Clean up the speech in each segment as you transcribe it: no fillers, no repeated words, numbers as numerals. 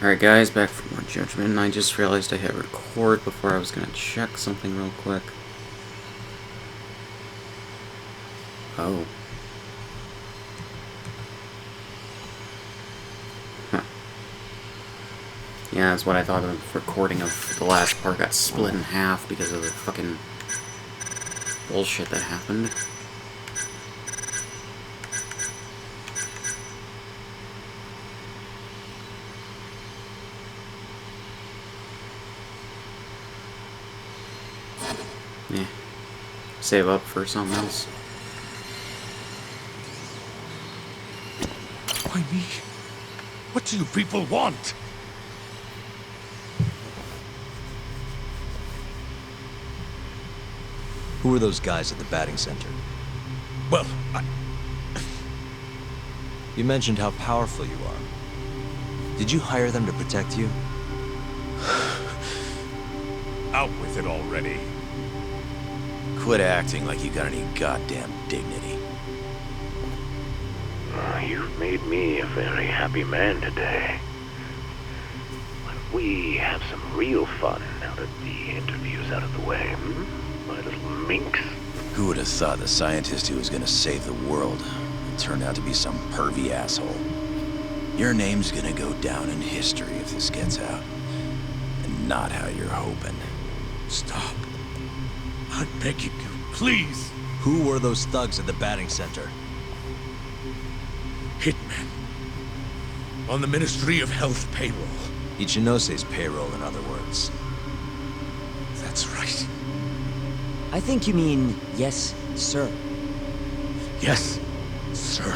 Alright guys, back for more Judgment, and I just realized I hit record before I was gonna check something real quick. Oh. Huh. Yeah, that's what I thought. The recording of the last part got split in half because of the fucking bullshit that happened. Yeah. Save up for something else. Why me? What do you people want? Who are those guys at the batting center? Well, You mentioned how powerful you are. Did you hire them to protect you? out with it already. Quit acting like you got any goddamn dignity. You've made me a very happy man today. Why don't we have some real fun now that the interview's out of the way, my little minx? Who would have thought the scientist who was gonna save the world turned out to be some pervy asshole? Your name's gonna go down in history if this gets out. And not how you're hoping. Stop. I'm begging you, please. Who were those thugs at the batting center? Hitmen. On the Ministry of Health payroll. Ichinose's payroll, in other words. That's right. I think you mean, yes, sir. Yes, sir.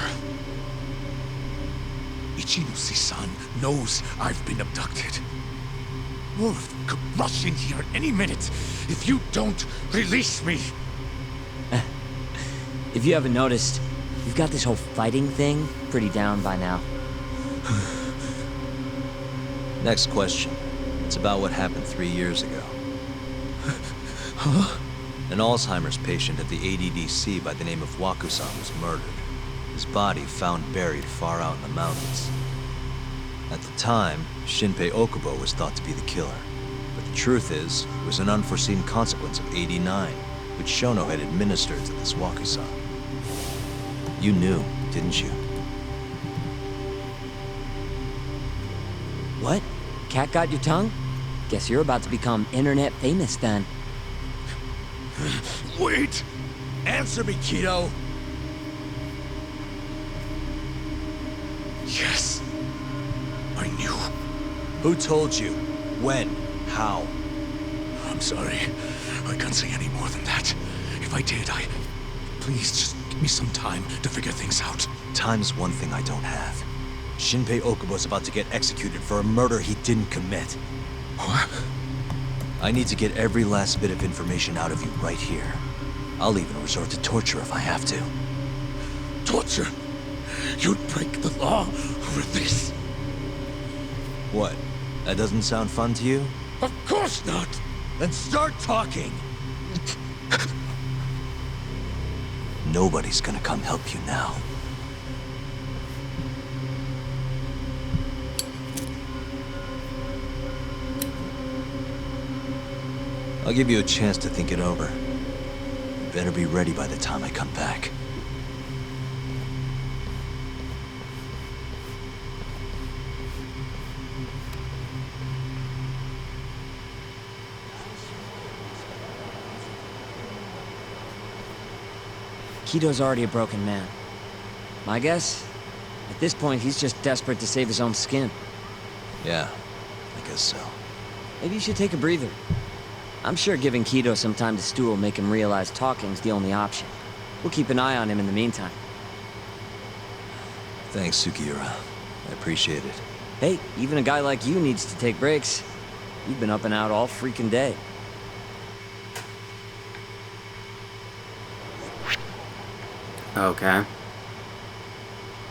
Ichinose-san knows I've been abducted. Wolf could rush in here any minute if you don't release me. If you haven't noticed, you've got this whole fighting thing pretty down by now. Next question. It's about what happened 3 years ago. Huh? An Alzheimer's patient at the ADDC by the name of Wakusan was murdered. His body found buried far out in the mountains. At the time, Shinpei Okubo was thought to be the killer. But the truth is, it was an unforeseen consequence of 89, which Shono had administered to this Wakusan. You knew, didn't you? What? Cat got your tongue? Guess you're about to become internet famous then. Wait! Answer me, Kido! Yes. I knew. Who told you? When? How? I'm sorry. I can't say any more than that. If I did, Please, just give me some time to figure things out. Time's one thing I don't have. Shinpei Okubo's about to get executed for a murder he didn't commit. What? I need to get every last bit of information out of you right here. I'll even resort to torture if I have to. Torture? You'd break the law over this? What? That doesn't sound fun to you? Of course not! Then start talking! Nobody's gonna come help you now. I'll give you a chance to think it over. You better be ready by the time I come back. Kido's already a broken man. My guess? At this point, he's just desperate to save his own skin. Yeah, I guess so. Maybe you should take a breather. I'm sure giving Kido some time to stew will make him realize talking's the only option. We'll keep an eye on him in the meantime. Thanks, Sugiura. I appreciate it. Hey, even a guy like you needs to take breaks. You've been up and out all freaking day. Okay.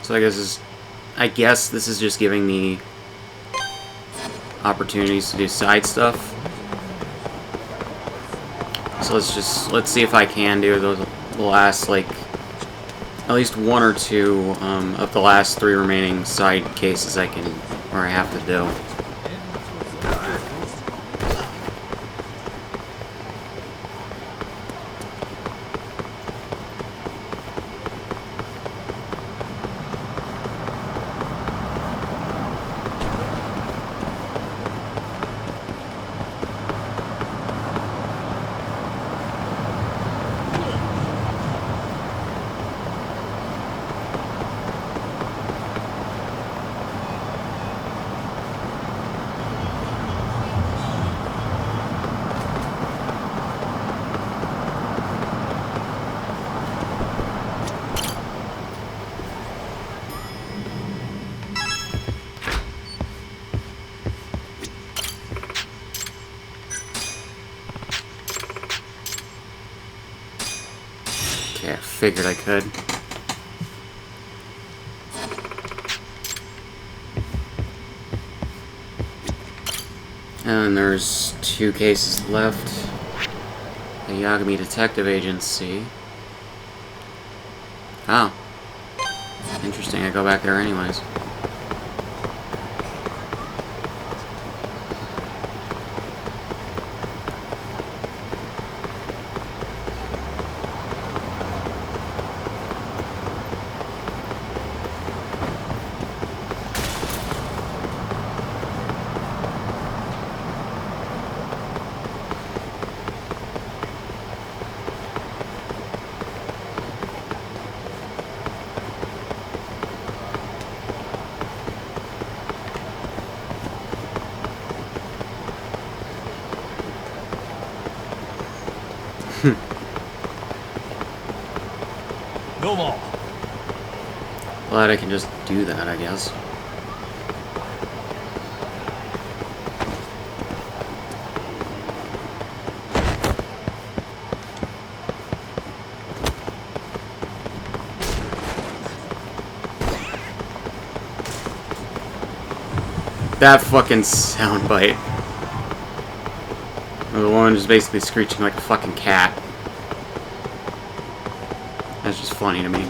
So I guess this is just giving me opportunities to do side stuff. So let's see if I can do the last, like, at least one or two of the last 3 remaining side cases I have to do. Okay, I figured I could. And there's 2 cases left. The Yagami Detective Agency. Oh. Interesting, I go back there anyways. No more. Glad I can just do that, I guess. That fucking soundbite. The woman just basically screeching like a fucking cat. That's just funny to me.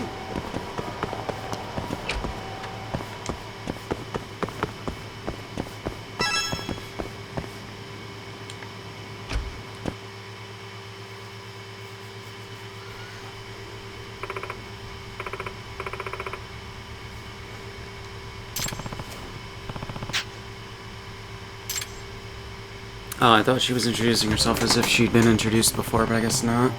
Oh, I thought she was introducing herself as if she'd been introduced before, but I guess not.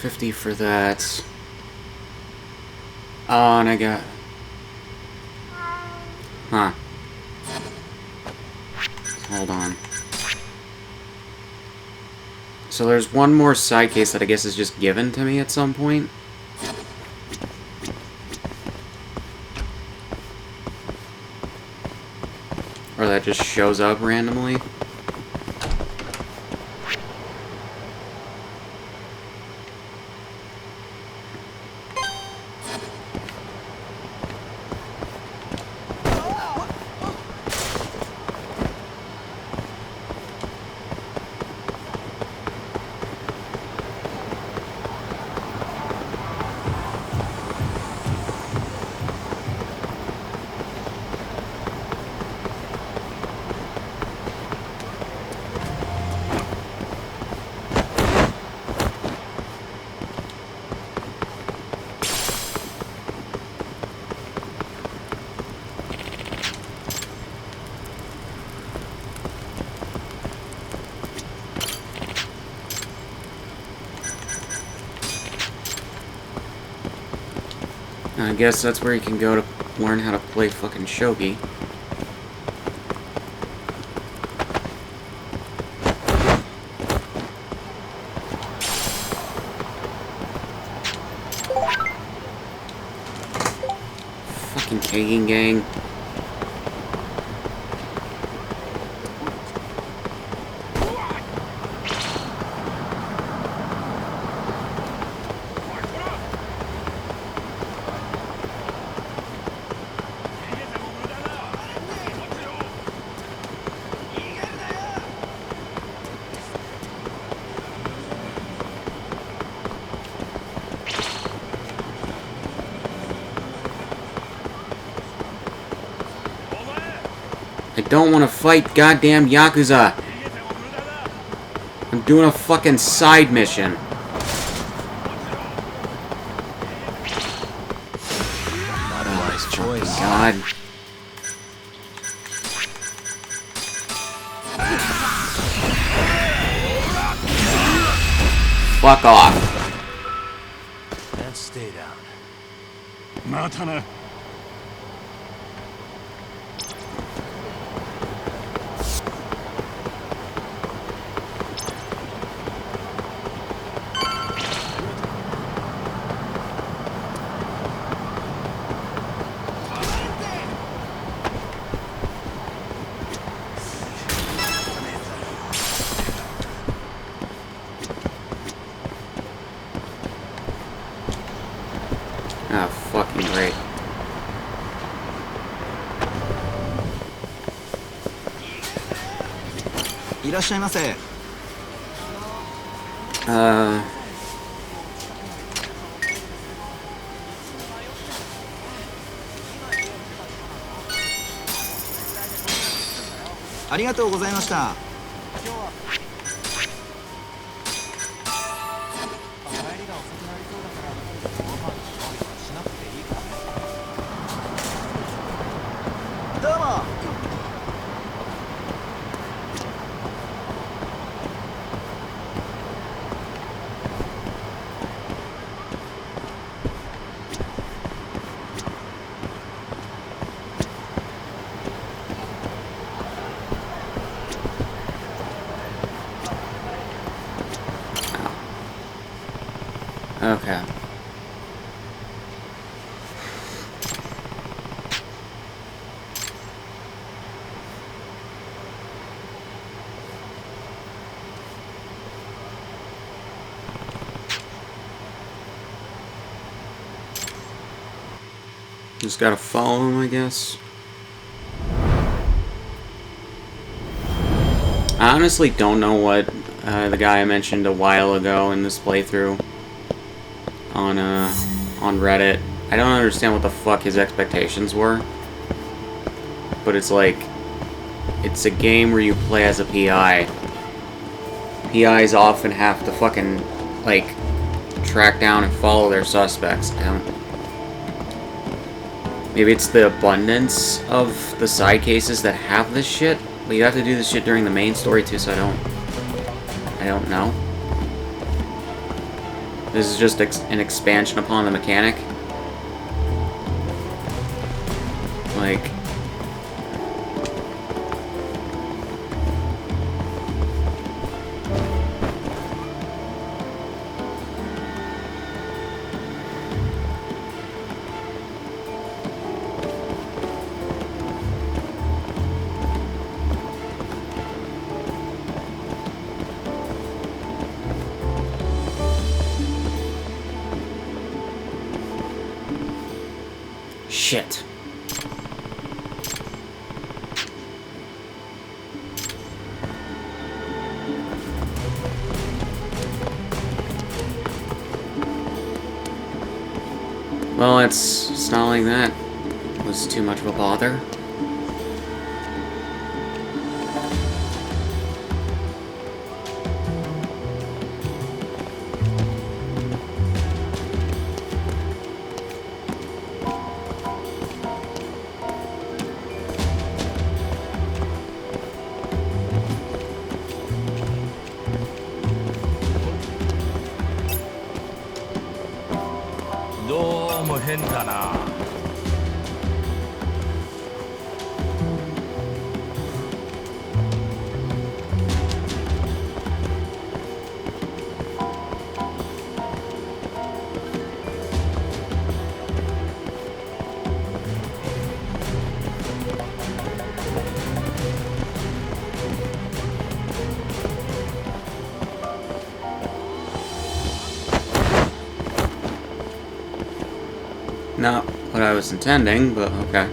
$50 for that. Oh, and I got... Huh. Hold on. So there's one more side case that I guess is just given to me at some point. Or that just shows up randomly. I guess that's where you can go to learn how to play fucking shogi. Fucking egging gang. I don't want to fight goddamn Yakuza. I'm doing a fucking side mission. Not a wise choice. God. Fuck off. And stay down. またな。Ah, fucking great. Uh... ありがとうございました。どうも。Okay. Just gotta follow him, I guess. I honestly don't know what the guy I mentioned a while ago in this playthrough on Reddit. I don't understand what the fuck his expectations were. But it's like, it's a game where you play as a PI. PIs often have to fucking, like, track down and follow their suspects. Maybe it's the abundance of the side cases that have this shit, but you have to do this shit during the main story too, so I don't know. This is just an expansion upon the mechanic. Like... Shit. Well, it's not like that was too much of a bother. Not what I was intending, but okay.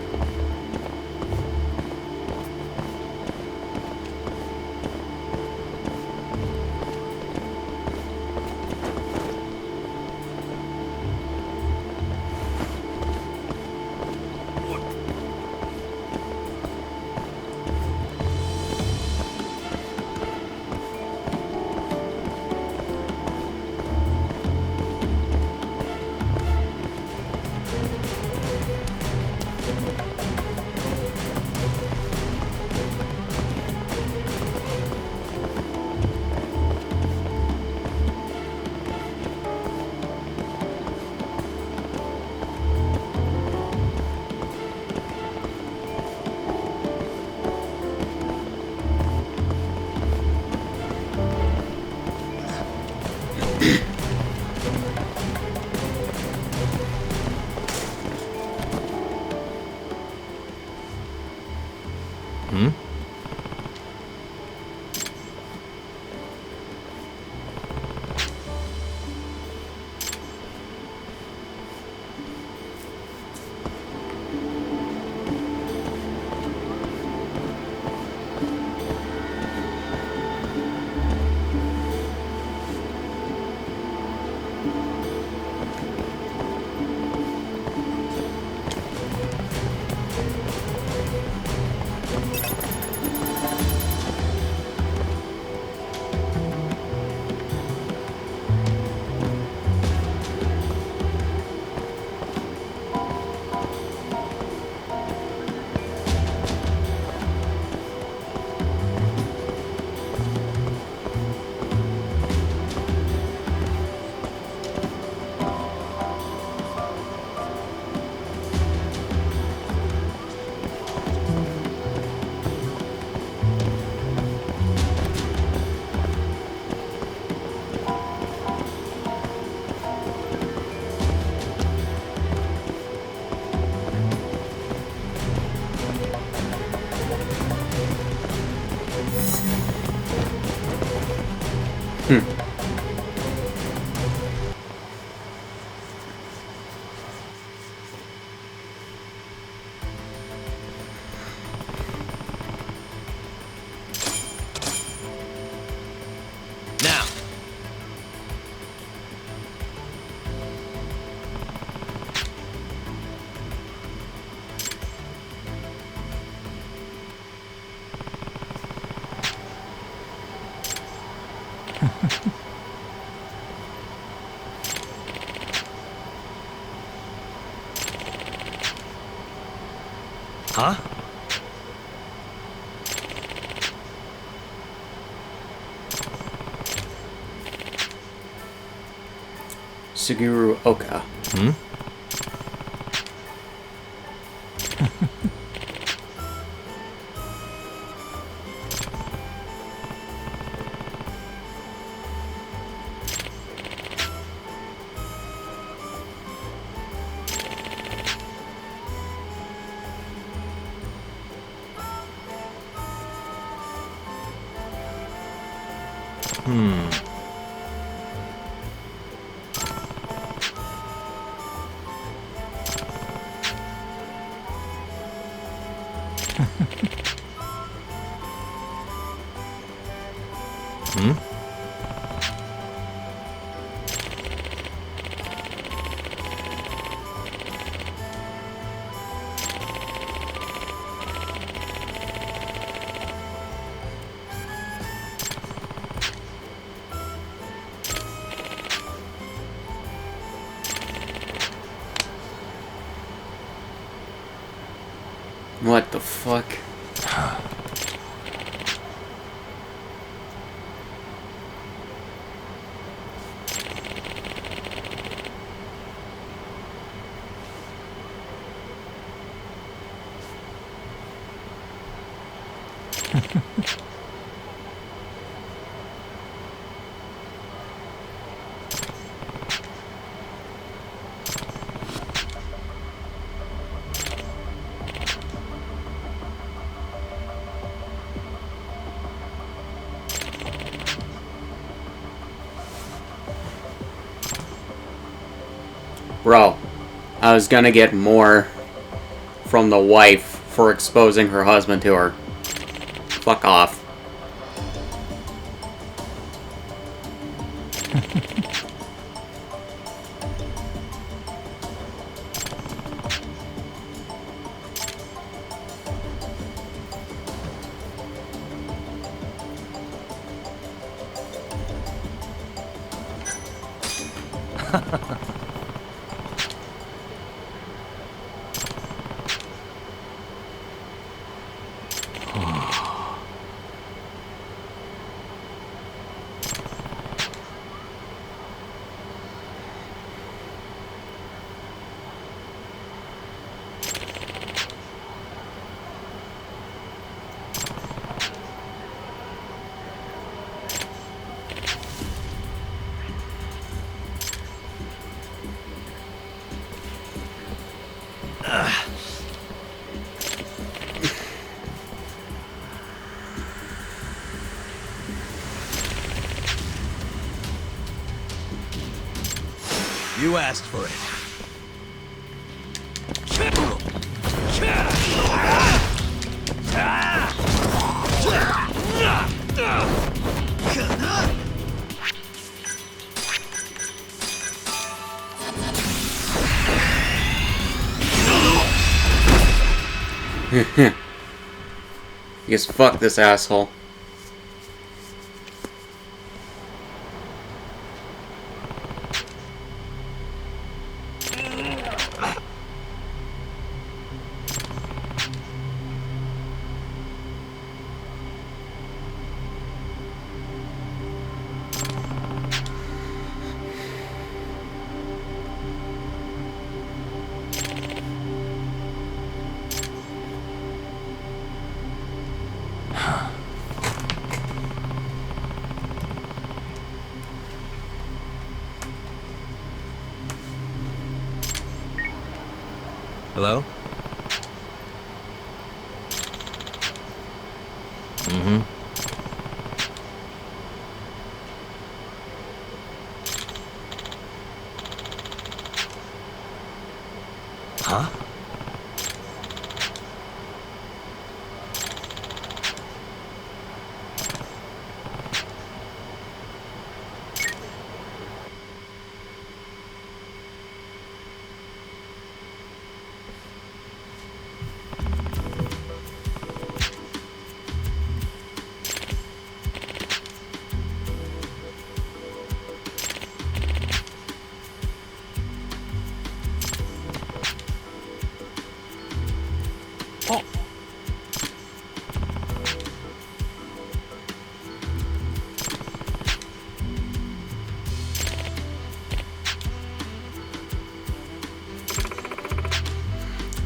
Huh? Suguru Oka. Hmm? Hmm? What the fuck? Bro, I was gonna get more from the wife for exposing her husband to her. Fuck off. You asked for it. Because fuck this asshole. Hello? Mm-hmm. Huh?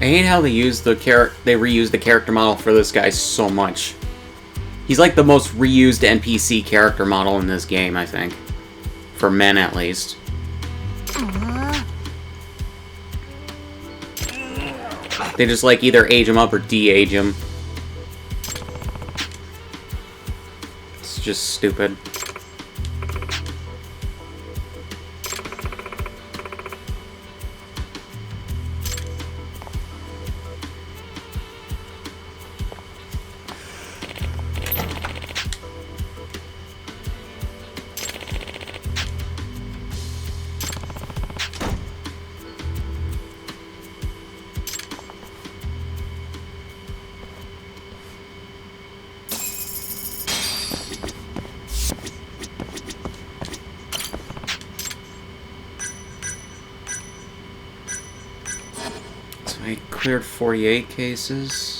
I hate how they reused the character model for this guy so much. He's like the most reused NPC character model in this game, I think. For men, at least. They just, like, either age him up or de-age him. It's just stupid. I cleared 48 cases.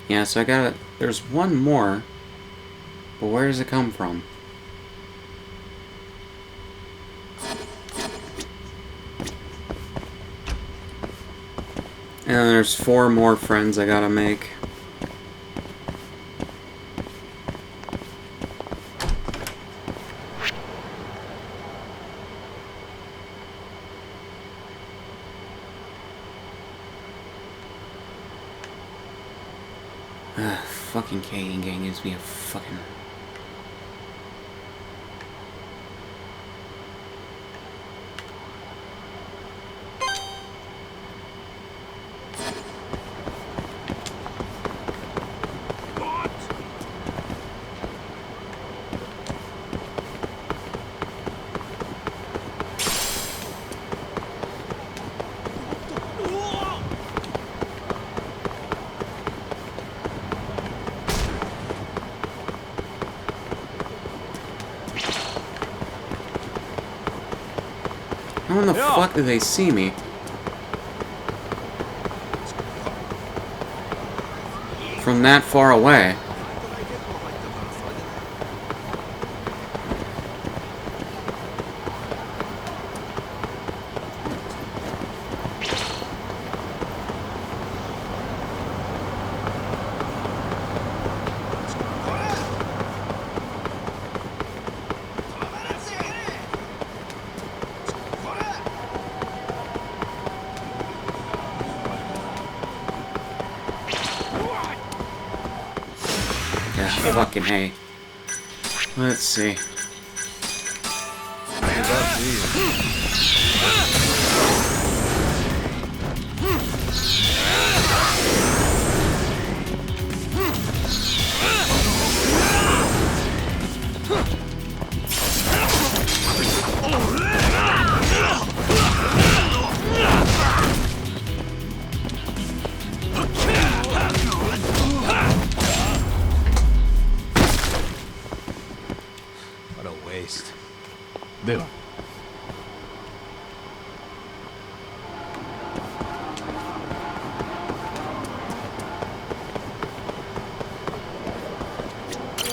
Yeah, so I got there's one more. But where does it come from? And then there's 4 more friends I gotta make. Fucking Kagan gang gives me a fucking... How in the fuck do they see me? From that far away. Fucking hey. Let's see.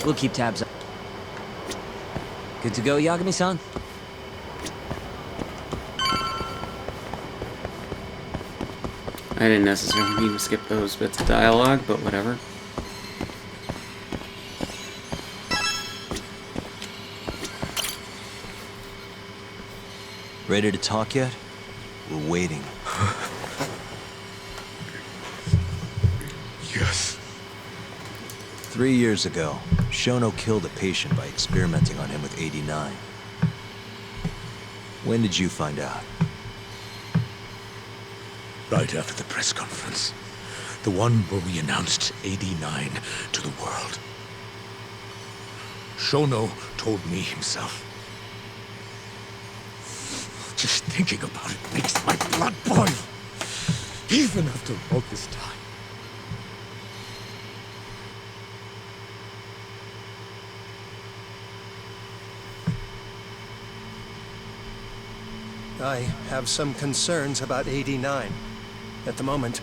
We'll keep tabs up. Good to go, Yagami-san? I didn't necessarily mean to skip those bits of dialogue, but whatever. Ready to talk yet? We're waiting. Yes. 3 years ago, Shono killed a patient by experimenting on him with 89. When did you find out? Right after the press conference. The one where we announced 89 to the world. Shono told me himself. Just thinking about it makes my blood boil. Even after all this time. I have some concerns about 89. At the moment,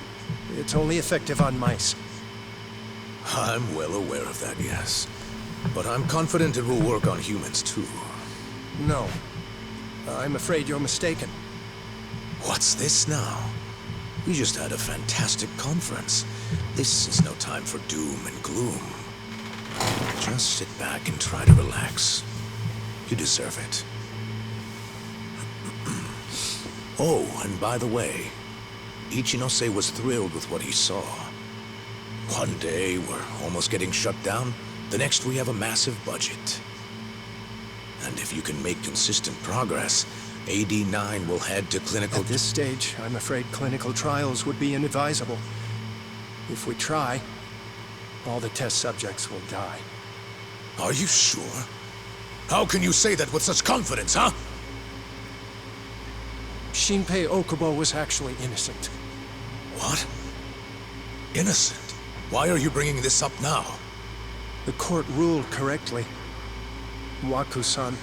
it's only effective on mice. I'm well aware of that, yes. But I'm confident it will work on humans, too. No. I'm afraid you're mistaken. What's this now? We just had a fantastic conference. This is no time for doom and gloom. Just sit back and try to relax. You deserve it. Oh, and by the way, Ichinose was thrilled with what he saw. One day, we're almost getting shut down. The next, we have a massive budget. And if you can make consistent progress, AD9 will head to clinical... At this stage, I'm afraid clinical trials would be inadvisable. If we try, all the test subjects will die. Are you sure? How can you say that with such confidence, huh? Shinpei Okubo was actually innocent. What? Innocent? Why are you bringing this up now? The court ruled correctly. Waku-san,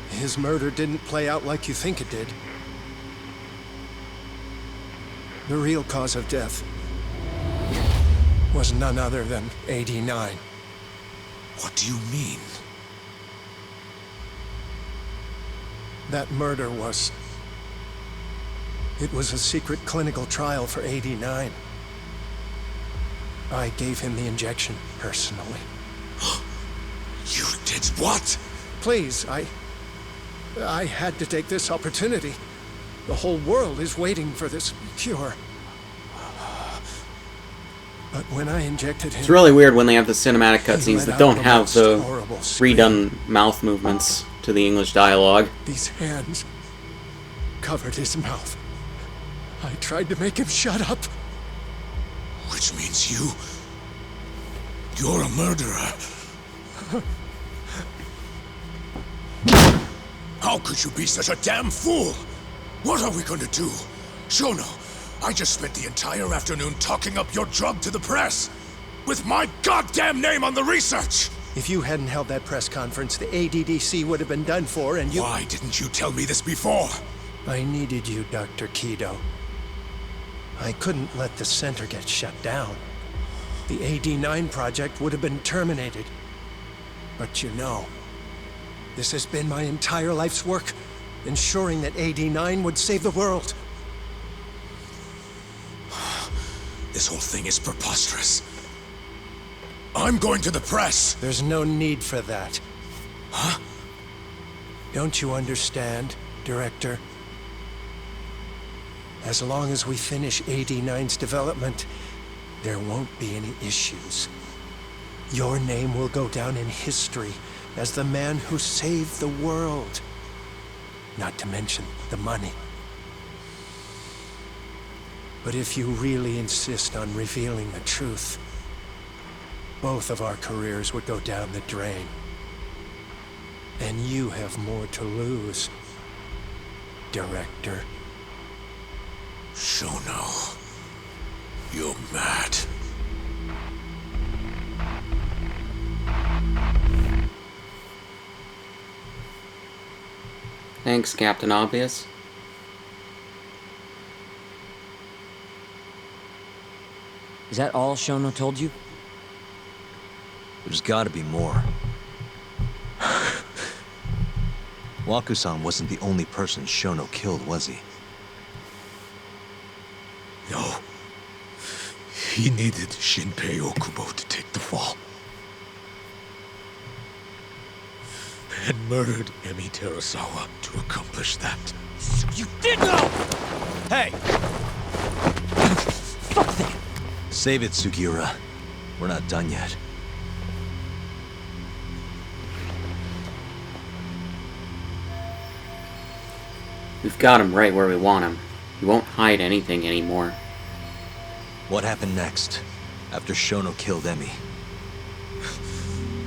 his murder didn't play out like you think it did. The real cause of death was none other than AD9. What do you mean? That murder was... It was a secret clinical trial for AD9. I gave him the injection, personally. You did what? Please, I had to take this opportunity. The whole world is waiting for this cure. But when I injected him... It's really weird when they have the cinematic cutscenes that don't have the horrible scream. redone mouth movements to the English dialogue. These hands covered his mouth. I tried to make him shut up. Which means you're a murderer. How could you be such a damn fool? What are we going to do? Shono, I just spent the entire afternoon talking up your drug to the press. With my goddamn name on the research! If you hadn't held that press conference, the ADDC would have been done for, and you... Why didn't you tell me this before? I needed you, Dr. Kido. I couldn't let the center get shut down. The AD9 project would have been terminated. But you know, this has been my entire life's work, ensuring that AD9 would save the world. This whole thing is preposterous. I'm going to the press! There's no need for that. Huh? Don't you understand, Director? As long as we finish AD9's development, there won't be any issues. Your name will go down in history as the man who saved the world. Not to mention the money. But if you really insist on revealing the truth, both of our careers would go down the drain. And you have more to lose, Director. Shono, you're mad. Thanks, Captain Obvious. Is that all Shono told you? There's gotta be more. Waku-san wasn't the only person Shono killed, was he? No. He needed Shinpei Okubo to take the fall. And murdered Emi Terasawa to accomplish that. You did know! Hey! Fuck that! Save it, Sugiura. We're not done yet. We've got him right where we want him. He won't hide anything anymore. What happened next, after Shono killed Emi?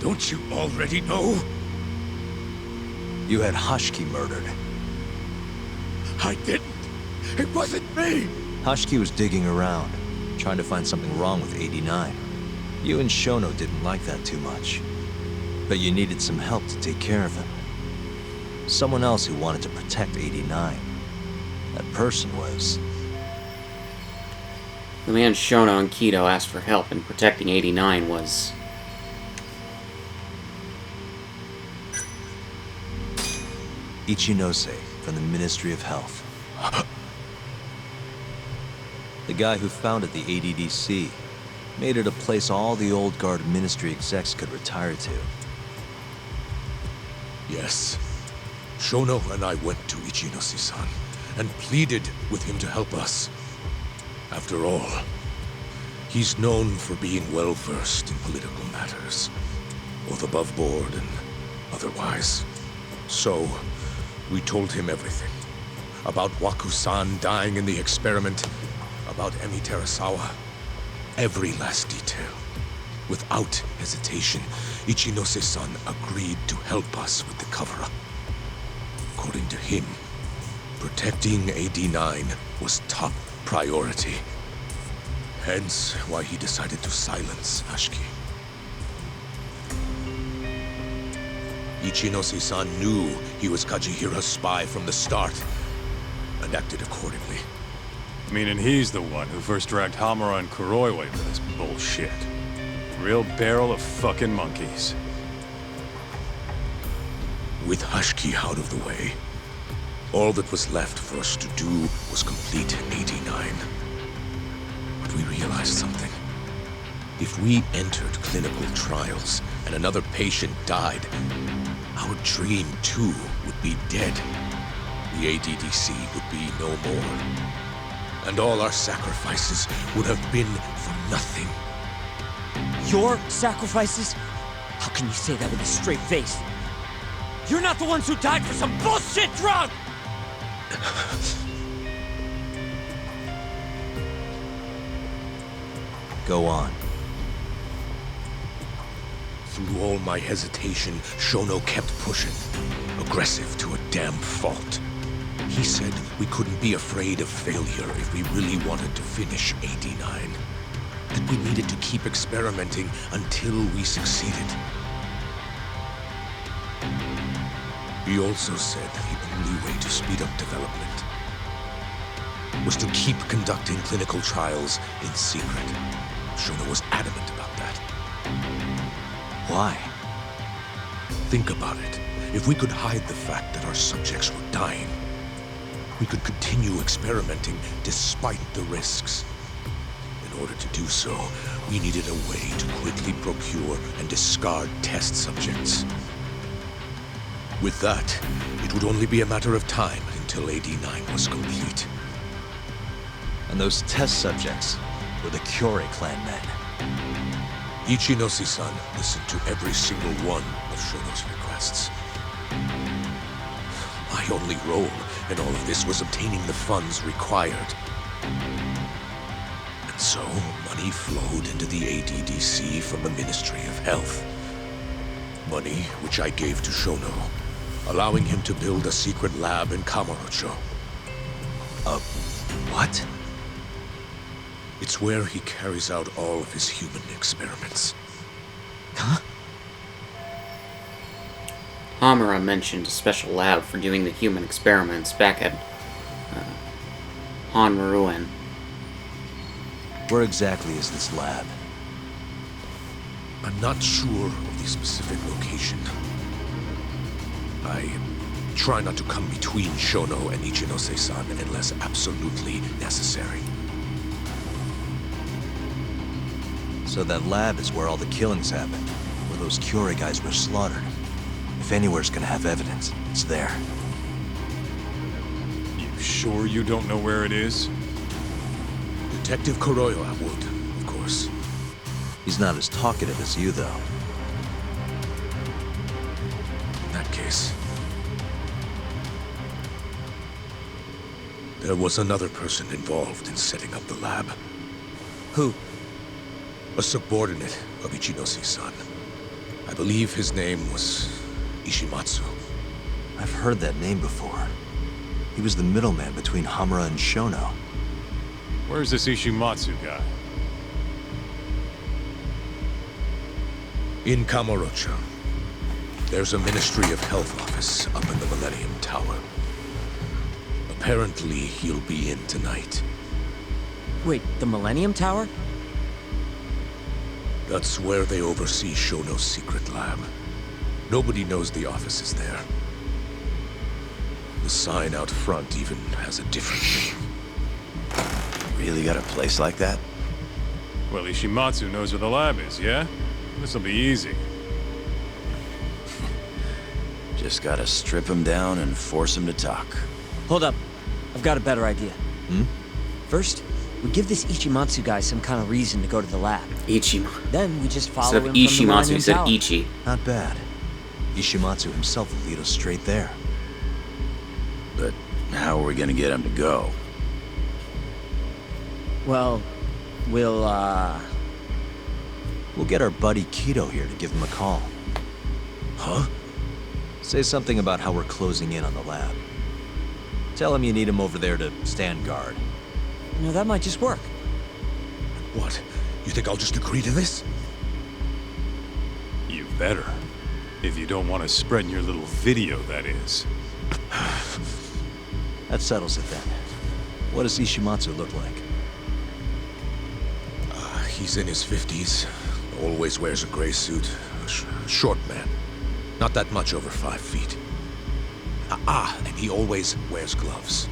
Don't you already know? You had Hashiki murdered. I didn't. It wasn't me. Hashiki was digging around, trying to find something wrong with 89. You and Shono didn't like that too much. But you needed some help to take care of him. Someone else who wanted to protect 89. That person was... The man Shono and Kido asked for help in protecting 89 was... Ichinose from the Ministry of Health. The guy who founded the ADDC. Made it a place all the old guard ministry execs could retire to. Yes. Shono and I went to Ichinoshi-san and pleaded with him to help us. After all, he's known for being well-versed in political matters, both above board and otherwise. So, we told him everything. About Waku-san dying in the experiment, about Emi Terasawa. Every last detail. Without hesitation, Ichinose-san agreed to help us with the cover-up. According to him, protecting AD9 was top priority. Hence why he decided to silence Ashiki. Ichinose-san knew he was Kajihira's spy from the start, and acted accordingly. Meaning he's the one who first dragged Hamura and Kuroi away with this bullshit. Real barrel of fucking monkeys. With Hashiki out of the way, all that was left for us to do was complete 89. But we realized something. If we entered clinical trials and another patient died, our dream too would be dead. The ADDC would be no more. And all our sacrifices would have been for nothing. Your sacrifices? How can you say that with a straight face? You're not the ones who died for some bullshit drug! Go on. Through all my hesitation, Shono kept pushing. Aggressive to a damn fault. He said we couldn't be afraid of failure if we really wanted to finish 89. That we needed to keep experimenting until we succeeded. He also said the only way to speed up development was to keep conducting clinical trials in secret. Shono was adamant about that. Why? Think about it. If we could hide the fact that our subjects were dying, we could continue experimenting despite the risks. In order to do so, we needed a way to quickly procure and discard test subjects. With that, it would only be a matter of time until AD9 was complete. And those test subjects were the Kyorei clan men. Ichinose-san listened to every single one of Shono's requests. My only role in all of this was obtaining the funds required. And so, money flowed into the ADDC from the Ministry of Health. Money which I gave to Shono, allowing him to build a secret lab in Kamurocho. What? It's where he carries out all of his human experiments. Huh? Hamura mentioned a special lab for doing the human experiments back at Honruen. Where exactly is this lab? I'm not sure of the specific location. I try not to come between Shono and Ichinose-san unless absolutely necessary. So that lab is where all the killings happened, where those Kyorei guys were slaughtered. If anywhere's gonna have evidence, it's there. You sure you don't know where it is? Detective Kuroiwa would, of course. He's not as talkative as you, though. In that case... There was another person involved in setting up the lab. Who? A subordinate of Ichinose-san. I believe his name was Ishimatsu. I've heard that name before. He was the middleman between Hamura and Shono. Where's this Ishimatsu guy? In Kamurocho, there's a Ministry of Health office up in the Millennium Tower. Apparently, he'll be in tonight. Wait, the Millennium Tower? That's where they oversee Shono's secret lab. Nobody knows the office is there. The sign out front even has a different name. really got a place like that? Well, Ishimatsu knows where the lab is, yeah? This'll be easy. Just gotta strip him down and force him to talk. Hold up. I've got a better idea. Hmm? First, we give this Ichimatsu guy some kind of reason to go to the lab. Then we just follow Instead him of from the Ishimatsu, Millennium he said Tower. Ichi. Not bad. Ishimatsu himself will lead us straight there. But how are we gonna get him to go? Well, we'll We'll get our buddy Kido here to give him a call. Huh? Say something about how we're closing in on the lab. Tell him you need him over there to stand guard. You know, that might just work. What? You think I'll just agree to this? You better. If you don't want to spread in your little video, that is. That settles it then. What does Ishimatsu look like? He's in his 50s. Always wears a gray suit. Short man. Not that much over 5 feet. And he always wears gloves.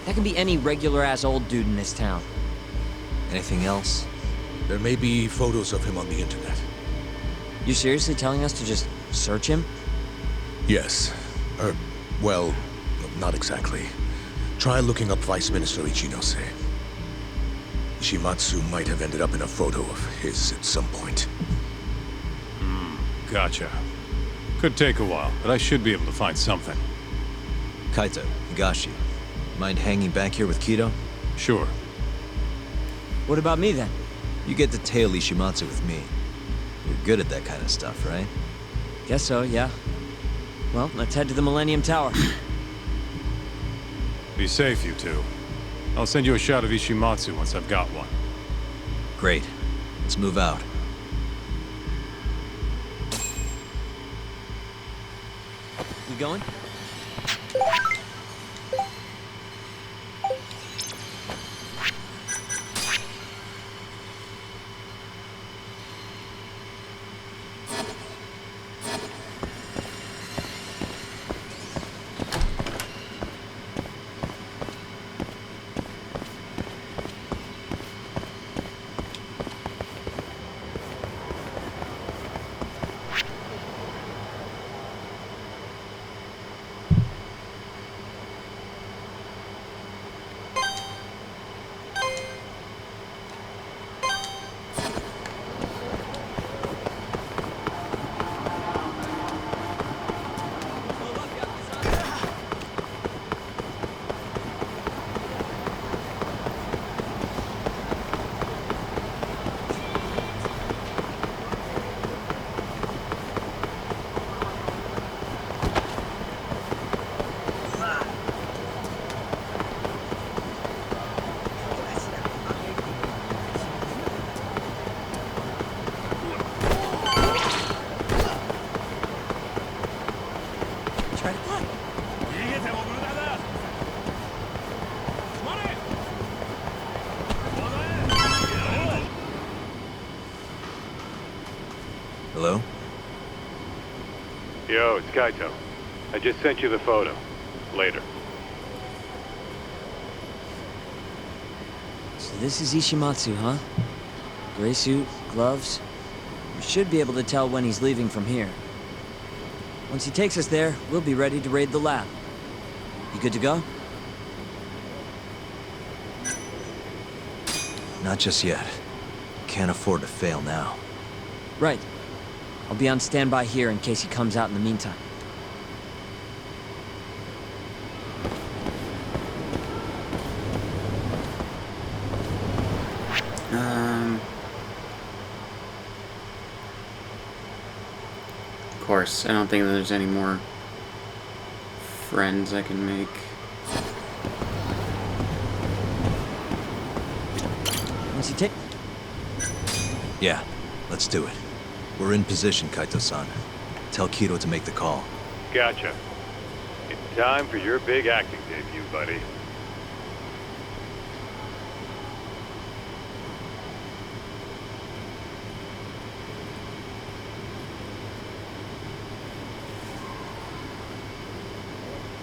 That can be any regular-ass old dude in this town. Anything else? There may be photos of him on the internet. You seriously telling us to just search him? Yes. Well, not exactly. Try looking up Vice Minister Ichinose. Ishimatsu might have ended up in a photo of his at some point. Gotcha. Could take a while, but I should be able to find something. Kaito, Higashi, mind hanging back here with Kido? Sure. What about me then? You get to tail Ishimatsu with me. You're good at that kind of stuff, right? Guess so, yeah. Well, let's head to the Millennium Tower. Be safe, you two. I'll send you a shot of Ishimatsu once I've got one. Great. Let's move out. We going? Try to fly. Hello? Yo, it's Kaito. I just sent you the photo. Later. So this is Ishimatsu, huh? Gray suit, gloves. We should be able to tell when he's leaving from here. Once he takes us there, we'll be ready to raid the lab. You good to go? Not just yet. Can't afford to fail now. Right. I'll be on standby here in case he comes out in the meantime. Of course, I don't think there's any more friends I can make. Once you take... Yeah, let's do it. We're in position, Kaito-san. Tell Kido to make the call. Gotcha. It's time for your big acting debut, buddy.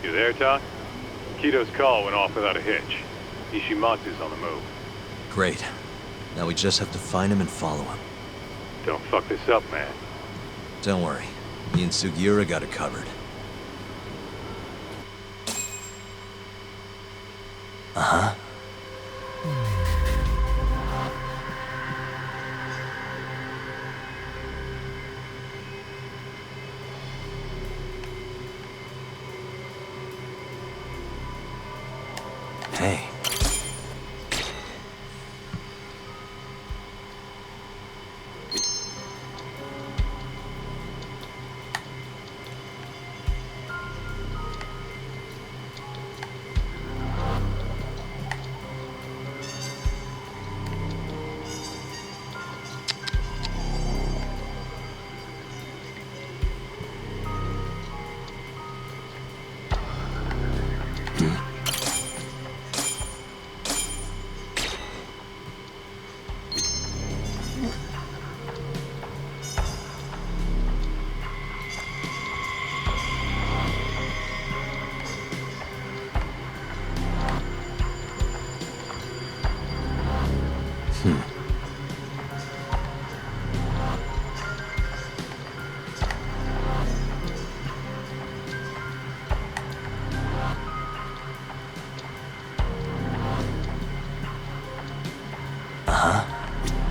You there, Tak? Kido's call went off without a hitch. Ishimatsu's on the move. Great. Now we just have to find him and follow him. Don't fuck this up, man. Don't worry. Me and Sugiura got it covered. Uh-huh. Hey.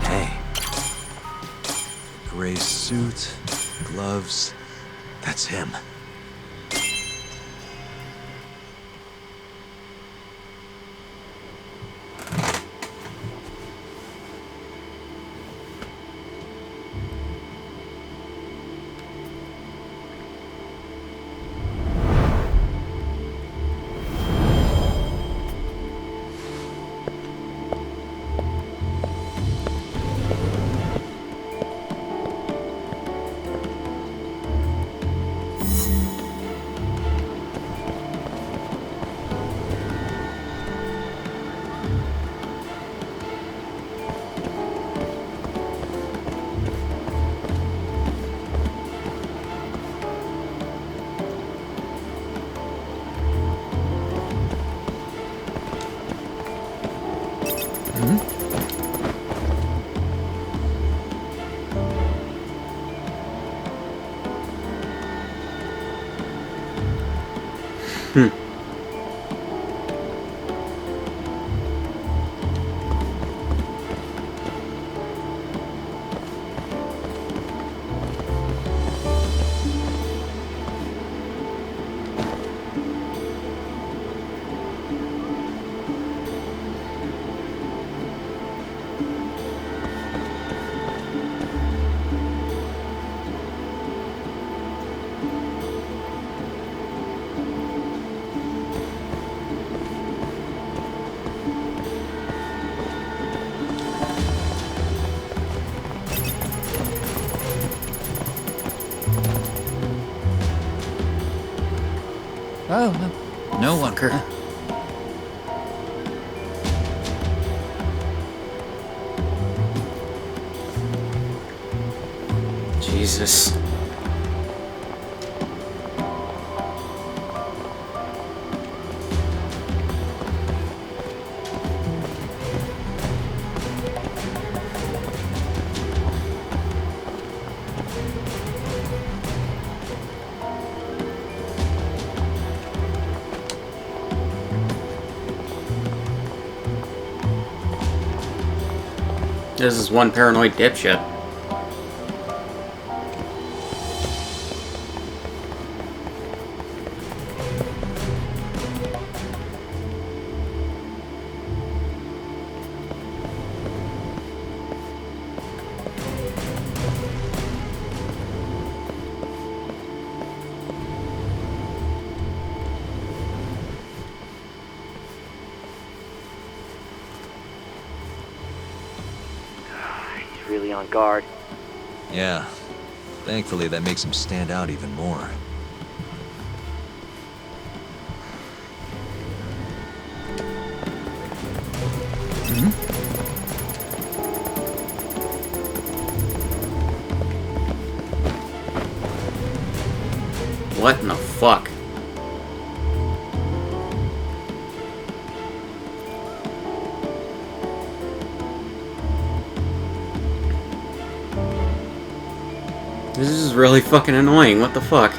Hey. Gray suit, gloves. That's him. Oh, no one. Jesus. This is one paranoid dipshit. Really on guard. Yeah. Thankfully, that makes him stand out even more. What in the fuck? This is really fucking annoying. What the fuck?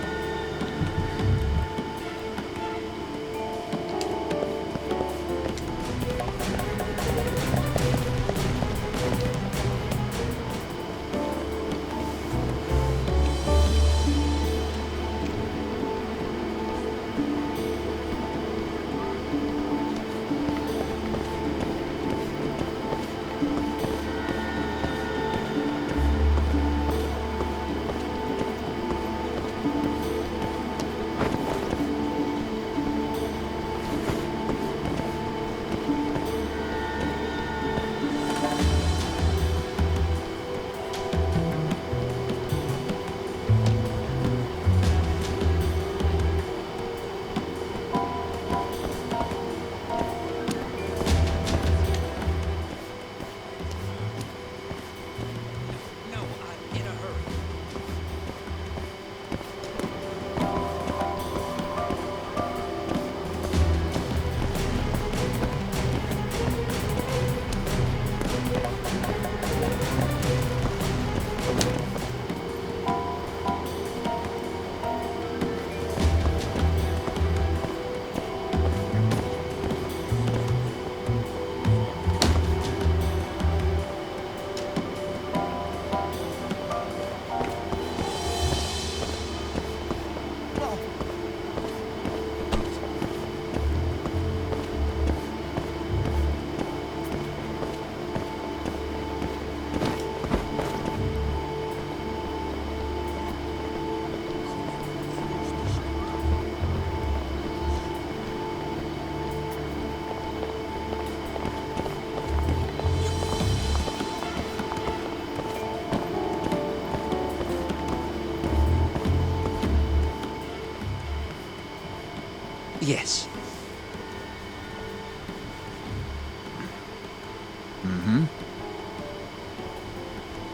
Yes.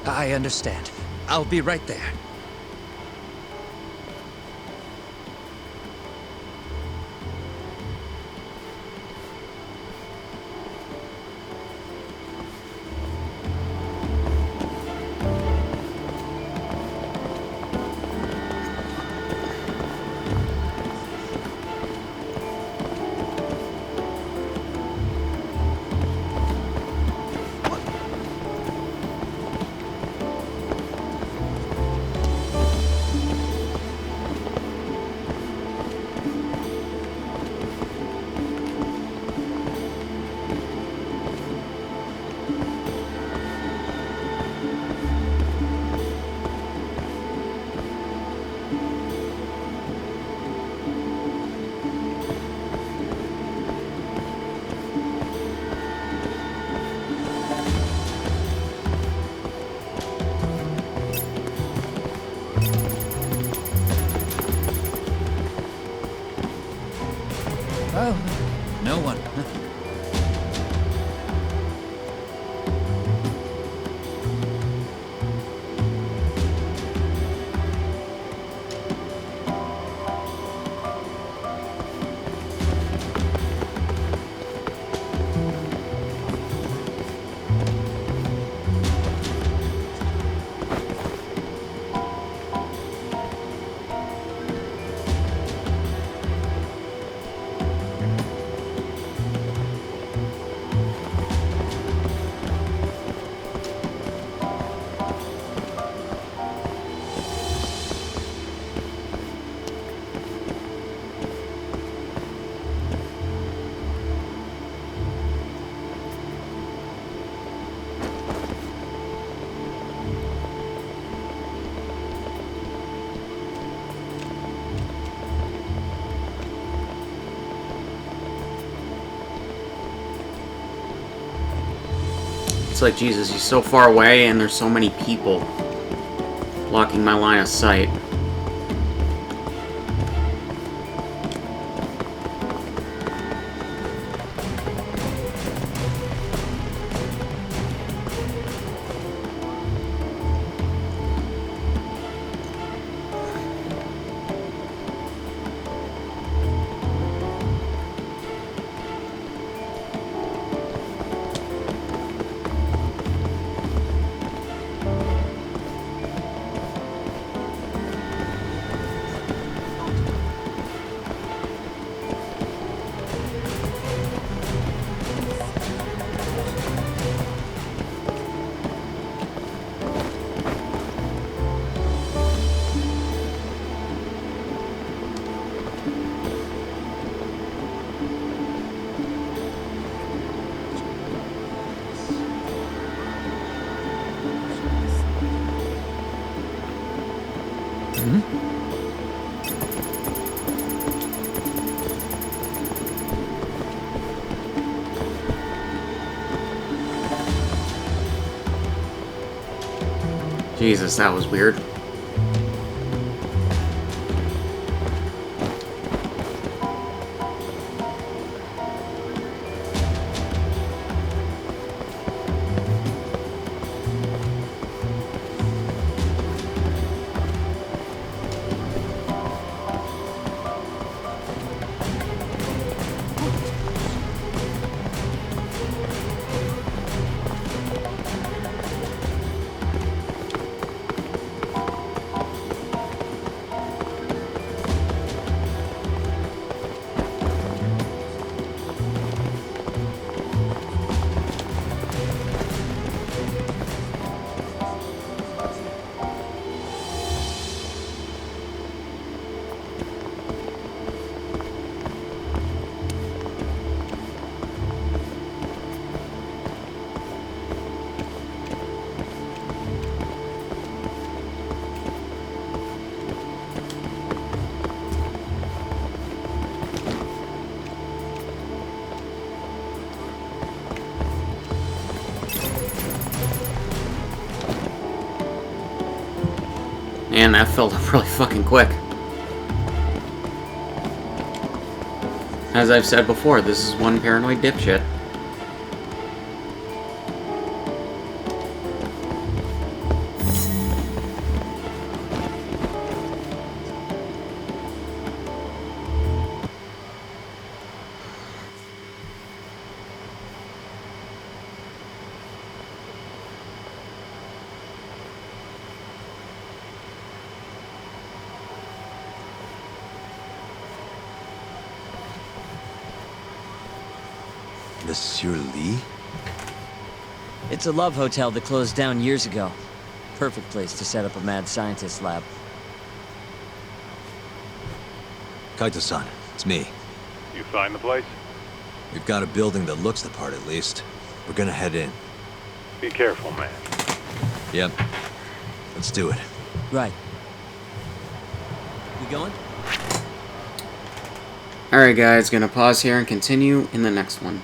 I understand. I'll be right there. Oh, no one. It's like, Jesus, he's so far away and there's so many people blocking my line of sight. Jesus, that was weird. Man, that filled up really fucking quick. As I've said before, this is one paranoid dipshit. Monsieur Lee? It's a love hotel that closed down years ago. Perfect place to set up a mad scientist lab. Kaito-san, it's me. You find the place? We've got a building that looks the part at least. We're gonna head in. Be careful, man. Yep. Let's do it. Right. We going? Alright guys, gonna pause here and continue in the next one.